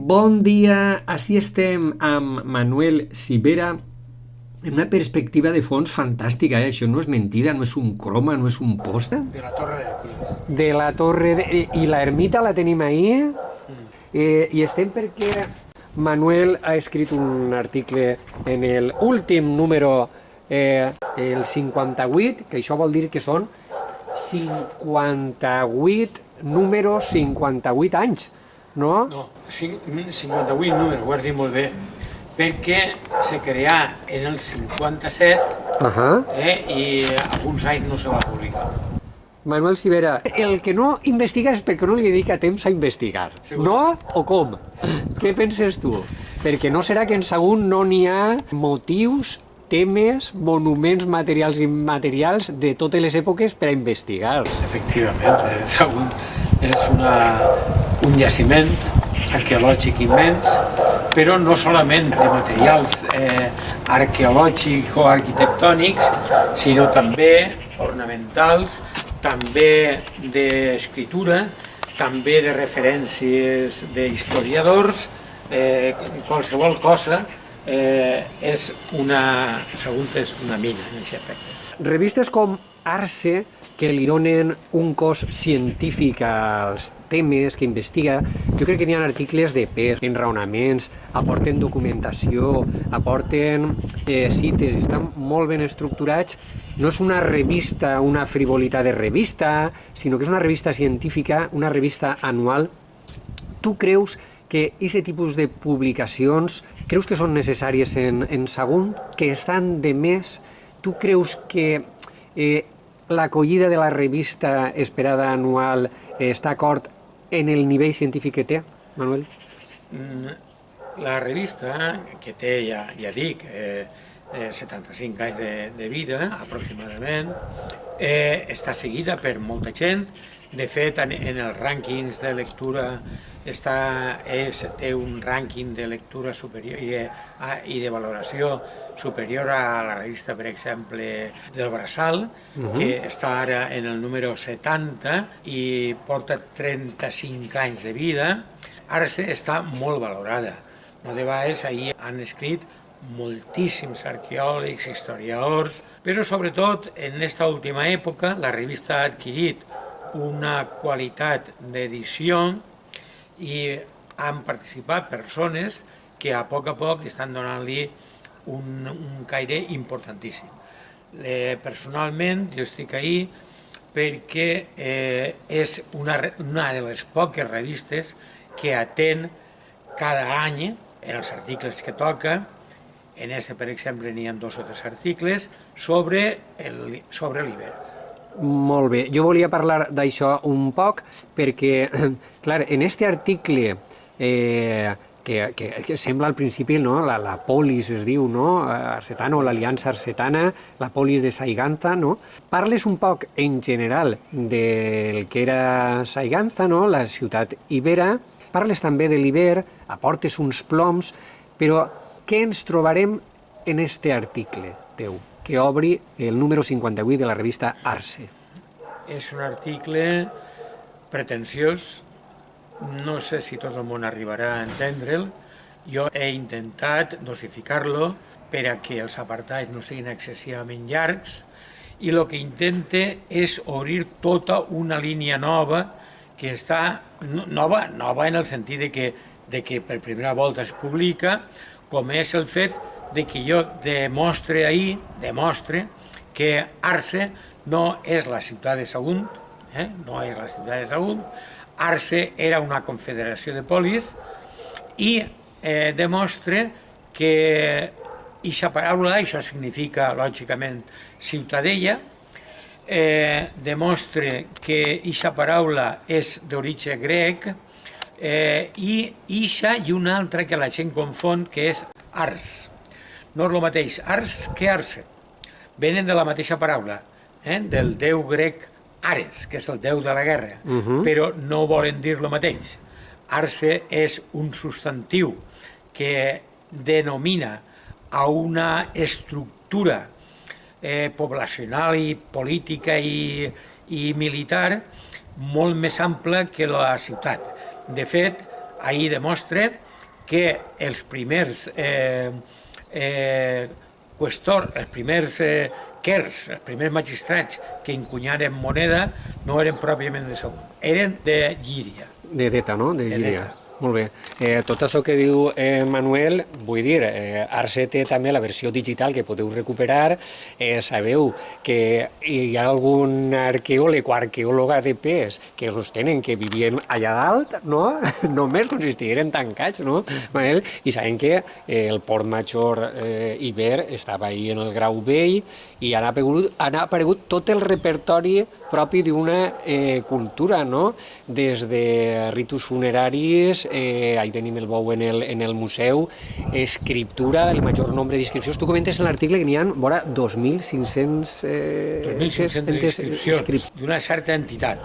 Bon dia, així estem amb Manuel Sivera en una perspectiva de fons fantàstica, eh? Això no és mentida, no és un croma, no és un pòster. De la Torre de Aquiles. De la torre i la ermita la tenim ahir i estem perquè Manuel ha escrit un article en el últim número, el 58, que això vol dir que són 58 números, 58 anys, no? No, 58 números, ho has dit molt bé, perquè se creà en el 57 i alguns anys no se va publicar. Manuel Sivera, el que no investiga és perquè no li dedica temps a investigar, no? O com? Què penses tu? Perquè no serà que en Sagunt no n'hi ha motius, temes, monuments materials i immaterials de totes les èpoques per a investigar. Efectivament, Sagunt és un jaciment arqueològic immens, però no solament de materials arqueològics o arquitectònics, sinó també ornamentals, també d'escriptura, també de referències d'historiadors, qualsevol cosa Sagunt és una mina en aquest aspecte. Revistes com Arce, que li donen un cos científic als temes que investiga, jo crec que n'hi ha articles de pes, enraonaments, aporten documentació, aporten cites, estan molt ben estructurats. No és una revista, una frivolitat de revista, sinó que és una revista científica, una revista anual. Tu creus que aquest tipus de publicacions creus que són necessàries en Sagunt, que estan de més? Tu creus que l'acollida de la revista esperada anual està d'acord en el nivell científic que té, Manuel? La revista, que té, ja dic, 75 anys de vida, aproximadament, està seguida per molta gent. De fet, en els rànquings de lectura té un rànquing de lectura superior i de valoració superior a la revista, per exemple, del Braçal, que està ara en el número 70 i porta 35 anys de vida. Ara està molt valorada. No de vegades ahir han escrit moltíssims arqueòlegs, historiadors, però sobretot en aquesta última època la revista ha adquirit una qualitat d'edició i han participat persones que a poc estan donant-li un caire importantíssim. Personalment, jo estic ahí perquè és una de les poques revistes que atén cada any en els articles que toca. En aquest, per exemple, n'hi ha 2 o 3 articles sobre l'hivern. Molt bé, jo volia parlar d'això un poc perquè, clar, en aquest article que sembla al principi, no? La polis es diu, no? Arcetana, o l'Aliança Arcetana, la polis de Saiganza, no? Parles un poc en general del que era Saiganza, no? La ciutat ibera, parles també de l'hivern, aportes uns ploms, però què ens trobarem en este article teu, que obri el número 58 de la revista Arce? És un article pretensiós, no sé si tot el món arribarà a entendre'l. Jo he intentat dosificar-lo per a que els apartats no siguin excessivament llargs i el que intente és obrir tota una línia nova que està nova en el sentit de que per primera volta es publica, com és el fet de que jo demostre que Arce no és la ciutat de Sagunt, no és la ciutat de Sagunt. Arce era una confederació de polis i demostre que aquesta paraula, això significa lògicament ciutadella, demostre que aquesta paraula és d'origen grec i ixa i una altra que la gent confon, que és ars. No és el mateix ars que arce. Venen de la mateixa paraula, del déu grec Ares, que és el déu de la guerra, però no volen dir el mateix. Arce és un substantiu que denomina a una estructura poblacional i política i militar molt més ampla que la ciutat. De fet, ahir demostra que els primers els primers quers, els primers magistrats que encunyaren moneda no eren pròpiament de Sagunt, eren de Llíria. De Deta, no? De Llíria. Deta. Molt bé. Tot això que diu Manuel, vull dir, Arce té també la versió digital que podeu recuperar. Sabeu que hi ha algun arqueòleg o arqueòloga de pes que sostenen que vivien allà dalt, no? Només consistien tancats, no, Manuel? I sabem que el Port Major Iber estava ahí en el Grau Vell i han aparegut tot el repertori propi d'una cultura, no? Des de ritus funeraris, ahí tenim el bou en el museu, escriptura, el major nombre d'inscripcions. Tu comentes en l'article que n'hi ha, vora 2.500 inscripcions d'una certa entitat,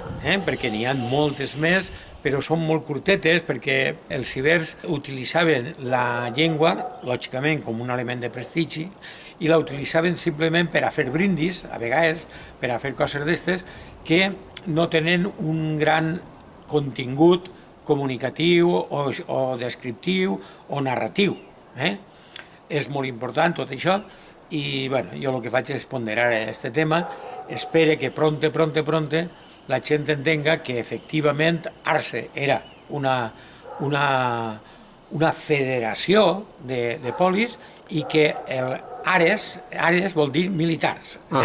perquè n'hi ha moltes més, però són molt curtetes perquè els ibers utilitzaven la llengua, lògicament, com un element de prestigi, i la utilitzaven simplement per a fer brindis, a vegades, per a fer coses d'estes, que no tenen un gran contingut comunicatiu o descriptiu o narratiu. És molt important tot això i bueno, jo el que faig és ponderar aquest tema. Espero que pronte la gent entenga que efectivament Arce era una federació de polis i que el Ares vol dir militars. O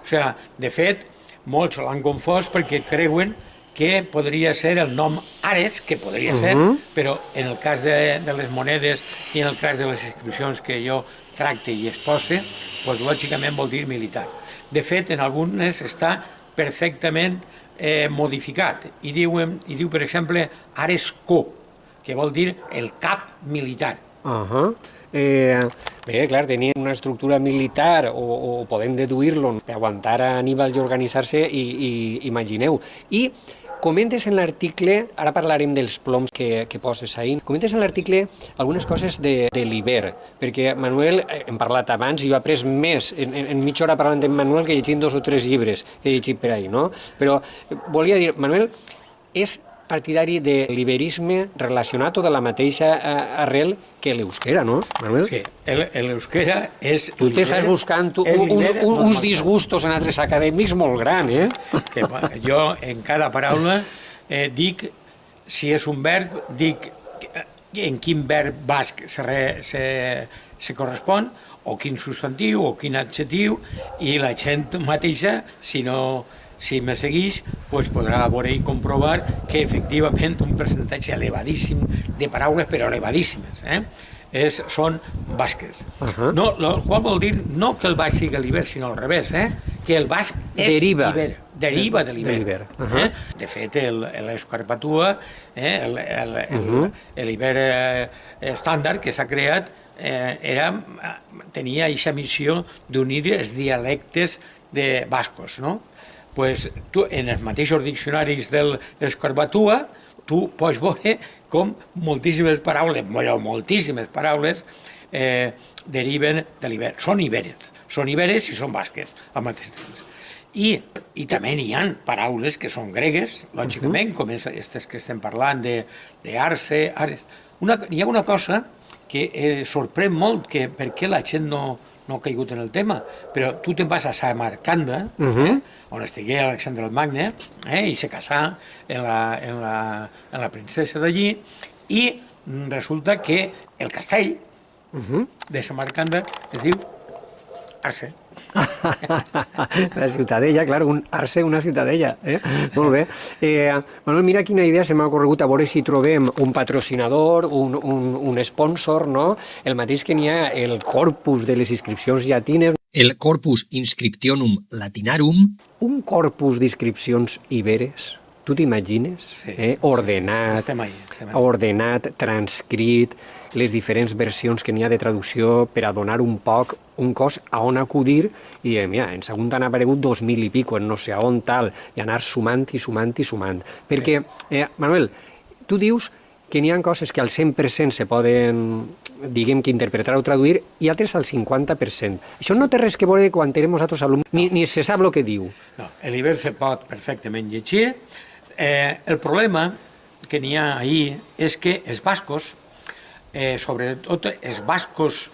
sigui, de fet, molts l'han confós perquè creuen que podria ser el nom Ares, que podria ser, però en el cas de les monedes i en el cas de les inscripcions que jo tracte i expose, doncs lògicament vol dir militar. De fet, en algunes està perfectament modificat i diu, per exemple, Aresco, que vol dir el cap militar. Bé, clar, tenien una estructura militar o podem deduir-lo per aguantar a Aníbal i organitzar-se i imagineu. I comentes en l'article, ara parlarem dels ploms que poses ahí, comentes en l'article algunes coses de l'Iber, perquè Manuel, hem parlat abans i jo he après més en mitja hora parlant amb Manuel que llegint 2 o 3 llibres que he llegit per ahí, no? Però volia dir, Manuel és partidari de l'iberisme relacionat o de la mateixa arrel que l'euskera, no, Manuel? Sí, l'euskera és... Tu t'estàs buscant uns disgustos en altres acadèmics molt gran, Que jo en cada paraula dic, si és un verb, dic en quin verb basc se correspon, o quin substantiu, o quin adjectiu, i la gent mateixa, si me segueix, podrà veure i comprovar que efectivament un percentatge elevadíssim de paraules, però elevadíssimes, són basques. El qual vol dir no que el basc sigui l'Iber, sinó al revés, que el basc és Iber, deriva de l'Iber. De fet, l'escarpatua, l'Iber estàndard que s'ha creat, tenia aquesta missió d'unir els dialectes de bascos, no? Tu, en els mateixos diccionaris de l'escorbatua, tu pots veure com moltíssimes paraules deriven de l'Iber. Són iberes i són basques al mateix temps. I també hi ha paraules que són gregues, lògicament, com aquestes que estem parlant d'Arce, Ares. Hi ha una cosa que sorprèn molt, que per què la gent no ha caigut en el tema, però tu te'n vas a Samarcanda, on estigué Alexandre el Magne, i se casà en la princesa d'allí, i resulta que el castell de Samarcanda es diu Arce. La ciutadella, clar, un Arce, una ciutadella. Molt bé. Manuel, mira quina idea se m'ha ocorregut, a veure si trobem un patrocinador, un sponsor, no? El mateix que n'hi ha el corpus de les inscripcions llatines. El Corpus Inscriptionum Latinarum. Un corpus d'inscripcions iberes. Tu t'imagines? Ordenat, ordenat, transcrit, les diferents versions que n'hi ha de traducció per a donar un cos a on acudir, i mira, en Sagunt han aparegut 2.000 i pico, en no sé on tal, i anar sumant. Perquè, Manuel, tu dius que n'hi ha coses que al 100% se poden, diguem que interpretar o traduir, i altres al 50%. Això no té res que veure quan tenim nosaltres alumnes, ni se sap el que diu. No, l'Iber se pot perfectament llegir. El problema que n'hi ha ahir és que els bascos sobretot els bascos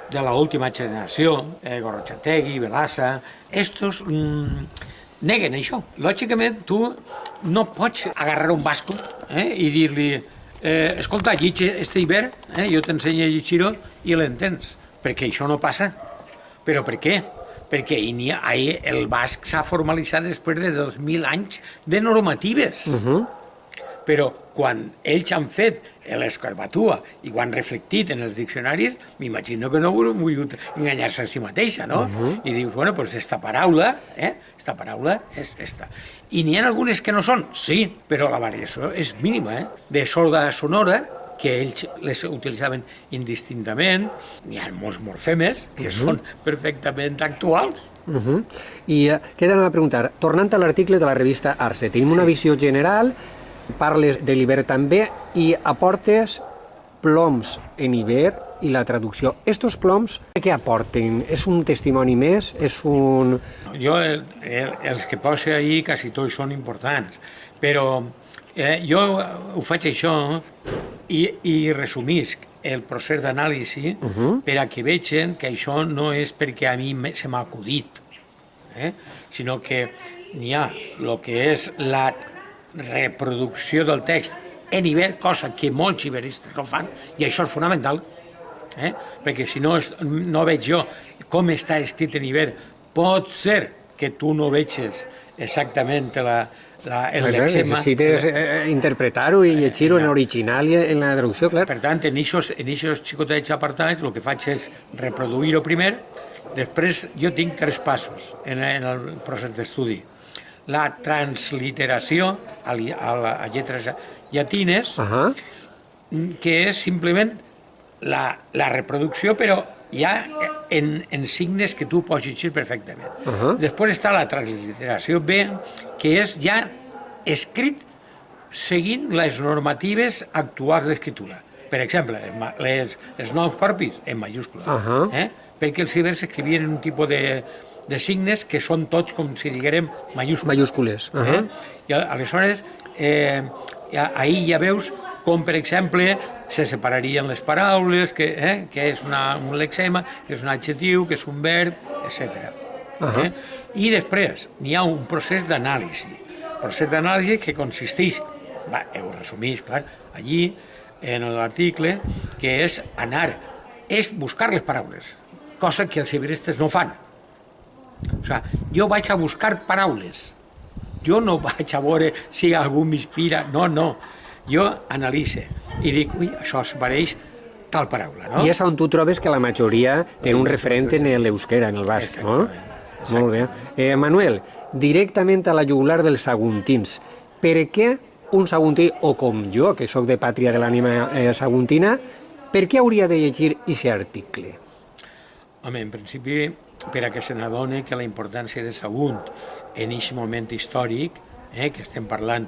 de l'última generació, Gorrotxategi, Velassa, estos neguen això. Lògicament, tu no pots agarrar un basco i dir-li escolta, llig este hivern, jo t'ensenyo a llegir-ho i l'entens, perquè això no passa. Però per què? Perquè el basc s'ha formalitzat després de 2.000 anys de normatives. Però quan ells han fet l'escarbatua i ho han reflectit en els diccionaris, m'imagino que no han volgut enganyar-se a si mateixa, no? I dius, bueno, doncs esta paraula és esta. I n'hi ha algunes que no són, sí, però la variació és mínima, de sorda a sonora, que ells les utilitzaven indistintament, n'hi ha molts morfemes que són perfectament actuals. I queda a preguntar, tornant a l'article de la revista Arce, tenim una visió general, parles de l'hivern també i aportes ploms en hivern i la traducció. Estos ploms, què aporten? És un testimoni més? És un... Jo, els que poso ahir quasi tots són importants, però jo ho faig això i resumisc el procés d'anàlisi per a que vegin que això no és perquè a mi se m'ha acudit, sinó que n'hi ha el que és la reproducció del text en hivern, cosa que molts hiveristes no fan, i això és fonamental, perquè si no, no veig jo com està escrit en hivern. Pot ser que tu no vegis exactament el lexema. Necessites interpretar-ho i llegir-ho en original i en la traducció, clar. Per tant, en aquests xicotets apartats, el que faig és reproduir-ho primer, després jo tinc 3 passos en el procés d'estudi. La transliteració a lletres llatines, que és simplement la reproducció, però ja en signes que tu pots llegir perfectament. Després està la transliteració B, que és ja escrit seguint les normatives actuals d'escriptura. Per exemple, els noms propis en majúscula, perquè els ibers s'escrivien en un tipus de signes que són tots, com si diguérem, majúscules. I aleshores, ahir ja veus com, per exemple, se separarien les paraules, que és un lexema, que és un adjectiu, que és un verb, etc. I després n'hi ha un procés d'anàlisi. Procés d'anàlisi que consisteix, ho resumís, clar, allí, en l'article, que és buscar les paraules, cosa que els iberistes no fan. O sigui, jo vaig a buscar paraules, jo no vaig a veure si algú m'inspira, no. Jo analitzo i dic, això es pareix tal paraula, no? I és on tu trobes que la majoria té un referent en l'euskera, en el basc, no? Molt bé. Manuel, directament a la jugular dels saguntins. Per què un saguntí, o com jo, que sóc de pàtria de l'ànima saguntina, per què hauria de llegir aquest article? Home, en principi, per a que se n'adoni que la importància de Sagunt en aquest moment històric, que estem parlant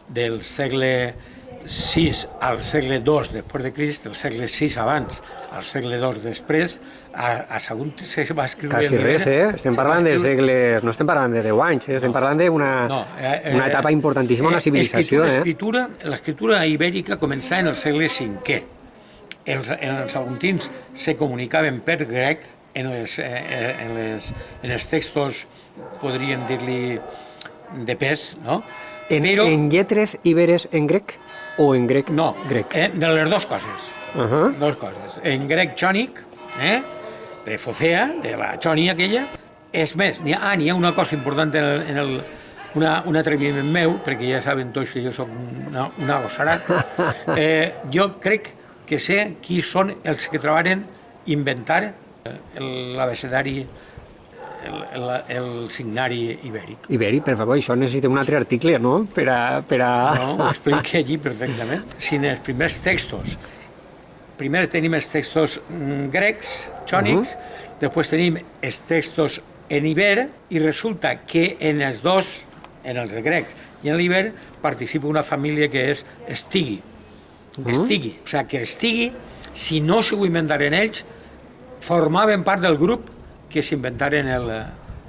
del segle VI al segle II després de Crist, del segle VI abans al segle II després, a Sagunt se va escriure... Quasi res, estem parlant de segles, no estem parlant de 10 anys, estem parlant d'una etapa importantíssima, una civilització. L'escriptura ibèrica començà en el segle V. Els saguntins se comunicaven per grec, en els textos, podríem dir-li, de pes, no? En lletres iberes en grec o en grec? No, grec. De les dues coses. Dues coses. En grec jònic, de Focea, de la jònia aquella. És més, n'hi ha una cosa important un atreviment meu, perquè ja saben tots que jo soc un agossarat. Jo crec que sé qui són els que treballen inventar l'abecedari, el signari ibèric. Ibèric, per favor, això necessita un altre article, no? No, ho explica allí perfectament. Si en els primers textos, primer tenim els textos grecs, jònics, després tenim els textos en iber, i resulta que en els dos, en els grecs i en l'iber, participa una família que és estigui. Estigui. O sigui, que estigui, si no s'ho inventaren ells, formaven part del grup que s'inventaren el...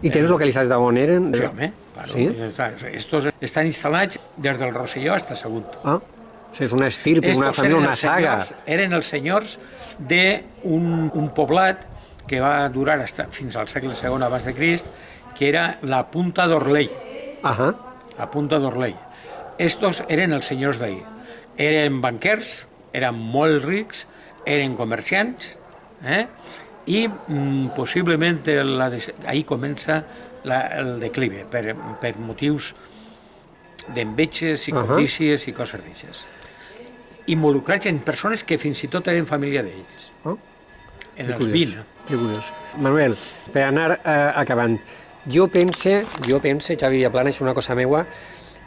I tens localitzats d'on eren? Sí, home. Estos estan instal·lats des del Rosselló fins a Sagunt. sigui, és una estirpe, una família, una saga. Eren els senyors d'un poblat que va durar fins al segle II abans de Crist, que era la Punta d'Orley. La Punta d'Orley. Estos eren els senyors d'ahir. Eren banquers, eren molt rics, eren comerciants, i possiblement ahir comença el declive, per motius d'enveges i codícies i coses d'aixes. Involucrats en persones que fins i tot eren família d'ells. En els vins. Que curiós. Manuel, per anar acabant, jo pense, Xavi Viaplana, és una cosa meua,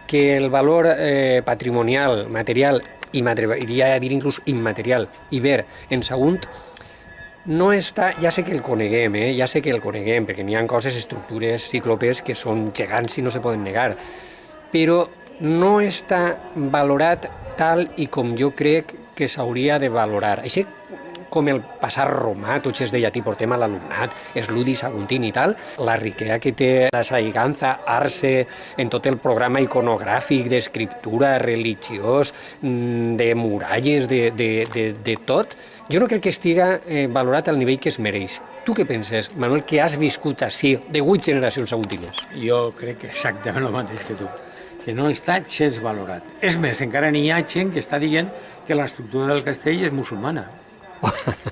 que el valor patrimonial, material i m'atreviria a dir inclús immaterial, Iber, en Sagunt, no està, ja sé que el coneguem, perquè n'hi ha coses, estructures, cíclopes, que són gegants i no se poden negar, però no està valorat tal i com jo crec que s'hauria de valorar. Així com el passat romà, tots els de llatí portem a l'alumnat, els ludis saguntini i tal, la riquesa que té la Saiganza, Arce, en tot el programa iconogràfic, d'escriptura, religiós, de muralles, de tot, jo no crec que estiga valorat al nivell que es mereix. Tu què penses, Manuel, que has viscut així, de 8 generacions saguntines? Jo crec exactament el mateix que tu, que no està gens valorat. És més, encara n'hi ha gent que està dient que l'estructura del castell és musulmana.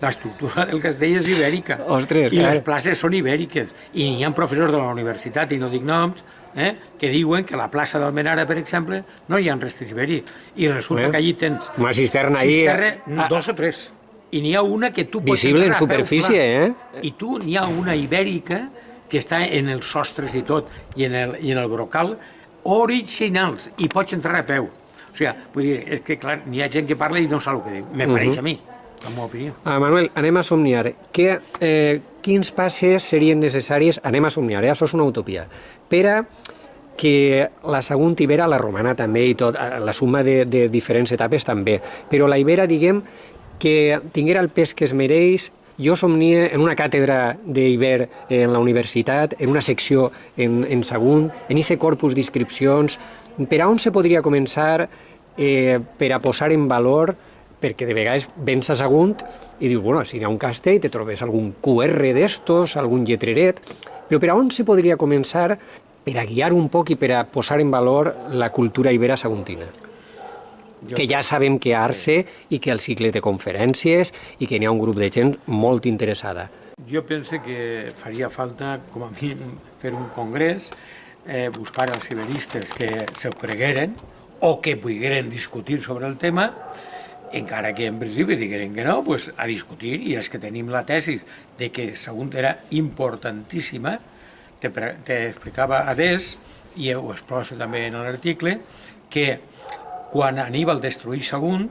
L'estructura del castell és ibèrica. Ostres, i les places són ibèriques. I hi ha professors de la universitat, i no dic noms, que diuen que a la plaça d'Almenara, per exemple, no hi ha restes ibèrics. I resulta que allí tens una cisterna ahí, 2 o 3. I n'hi ha una que tu pots visible entrar en superfície, I tu n'hi ha una ibèrica que està en els sostres i tot, i en el brocal, originals, i pots entrar a peu. O sigui, vull dir, és que, clar, n'hi ha gent que parla i no sap el que diu. Me pareix a mi, la meva opinió. Manuel, anem a somniar. Quins passes serien necessaris, anem a somniar, això és una utopia, per a que la Sagunt Ibera, la romana també i tot, la suma de diferents etapes també, però la Ibera, diguem, que tinguera el pes que es mereix. Jo somnie en una càtedra d'Iber en la universitat, en una secció en Sagunt, en aquest corpus d'inscripcions, per a on se podria començar per a posar en valor, perquè de vegades vens a Sagunt i dius, bueno, si hi ha un castell, te trobes algun QR d'estos, algun lletreret, però per a on se podria començar per a guiar un poc i per a posar en valor la cultura ibera saguntina? Que ja sabem que Arce i que el cicle té conferències i que n'hi ha un grup de gent molt interessada. Jo penso que faria falta, com a mínim, fer un congrés, buscar els iberistes que s'ho cregueren o que pogueren discutir sobre el tema, encara que en principi digueren que no, pues, a discutir, i és que tenim la tesi de que Sagunt era importantíssima, t'explicava adés, i ho exposo també en l'article, que quan Aníbal destrueix Sagunt,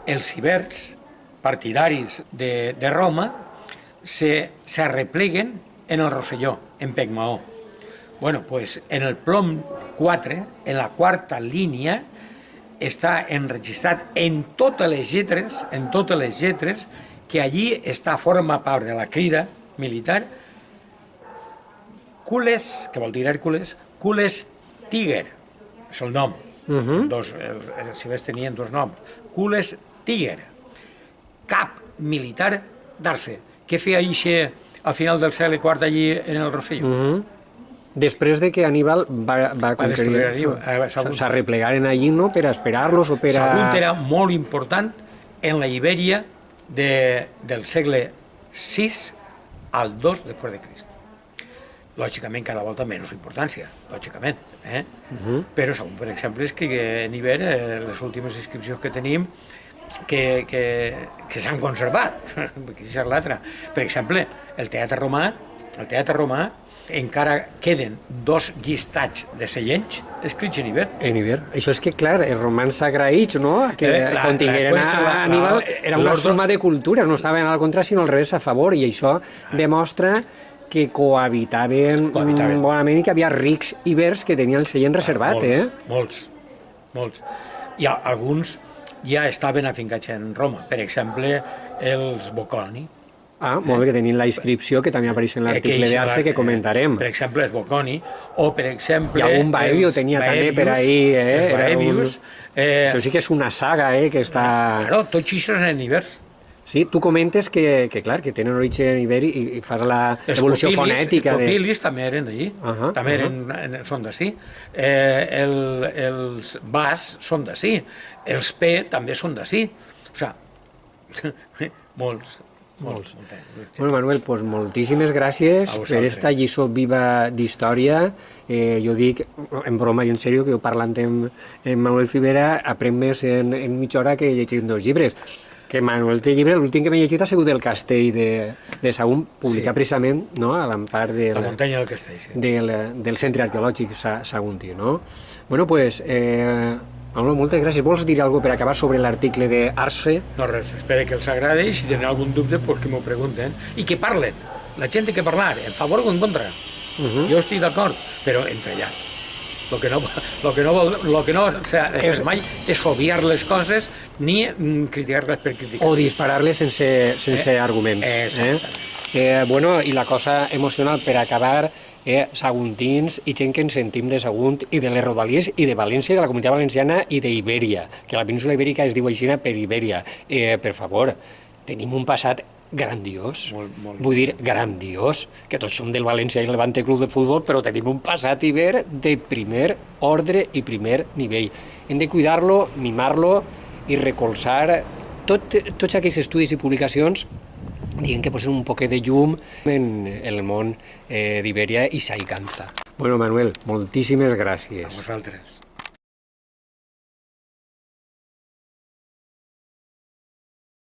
els ibers partidaris de Roma s'arrepleguen en el Rosselló, en Pegmaó. Bueno, pues en el plom 4, en la quarta línia, està enregistrat en totes les lletres, que allí forma part de la crida militar, Cules, que vol dir Hèrcules, Cules Tíger, és el nom. Els ibers tenien 2 noms. Cules Tíger, cap militar d'Arce. Què feia Aixe al final del segle IV allí en el Rosselló? Després de que Aníbal va conquerir, s'arreplegaren allí, no?, per a esperar-los o per a... Sagunt era molt important en la Ibèria del segle VI al II després de Crist. Lògicament, cada volta menys importància, lògicament. Però Sagunt, per exemple, és que en Iber, les últimes inscripcions que tenim, que s'han conservat, perquè això és l'altre. Per exemple, el teatre romà, encara queden 2 llistats de seients escrits en Iber. En Iber. Això és que, clar, els romans agraïts, no?, que contingueren a Aníbal, era una suma de cultures, no estaven al contra, sinó al revés, a favor, i això demostra que cohabitaven bonament i que hi havia rics ibers que tenien el seient reservat, Molts. I alguns ja estaven afincats en Roma. Per exemple, els Bocconi. Ah, molt bé, que tenim la inscripció que també apareix en l'article d'Arce que comentarem. Per exemple, és Bocconi, o per exemple... I algun Baebius tenia també per ahir, Els Baebius. Això sí que és una saga, que està... Claro, tots això és en ibers. Sí, tu comentes que clar, que tenen origen ibèric i fas l'evolució fonètica. Els popilis també eren d'allí, també són d'ací. Els bas són d'ací, els P també són d'ací. O sigui, molts. Bueno, Manuel, pues moltíssimes gràcies per aquesta lliçó viva d'història. Jo dic, en broma i en sèrio, que jo parlant amb Manuel Fibera aprenc més en mitja hora que llegint 2 llibres. Que Manuel té llibre, l'últim que m'he llegit ha sigut el Castell de Sagunt, publicat precisament a l'empar la muntanya del Castell, del Centre Arqueològic Saguntí. Bueno, pues... Manolo, moltes gràcies. Vols dir alguna cosa per acabar sobre l'article d'Arce? No, res. Espero que els agradi i si tenen algun dubte, pues que m'ho pregunten. I que parlen. La gent té que parlar, en favor o en contra. Jo estic d'acord, però entrellat. Lo que no és mai és obviar les coses ni criticar-les per criticar. O disparar-les sense arguments. Bueno, i la cosa emocional per acabar... saguntins i gent que ens sentim de Sagunt i de les Rodalies i de València, de la Comunitat Valenciana i d'Ibèria, que la península Ibèrica es diu així per Ibèria. Per favor, tenim un passat grandiós, vull dir grandiós, que tots som del València i el Levante Club de Futbol, però tenim un passat ibèr de primer ordre i primer nivell. Hem de cuidar-lo, mimar-lo i recolzar tots aquells estudis i publicacions diguem que posen un poquet de llum en el món d'Ibèria i Saiganza. Bueno, Manuel, moltíssimes gràcies. A vosaltres.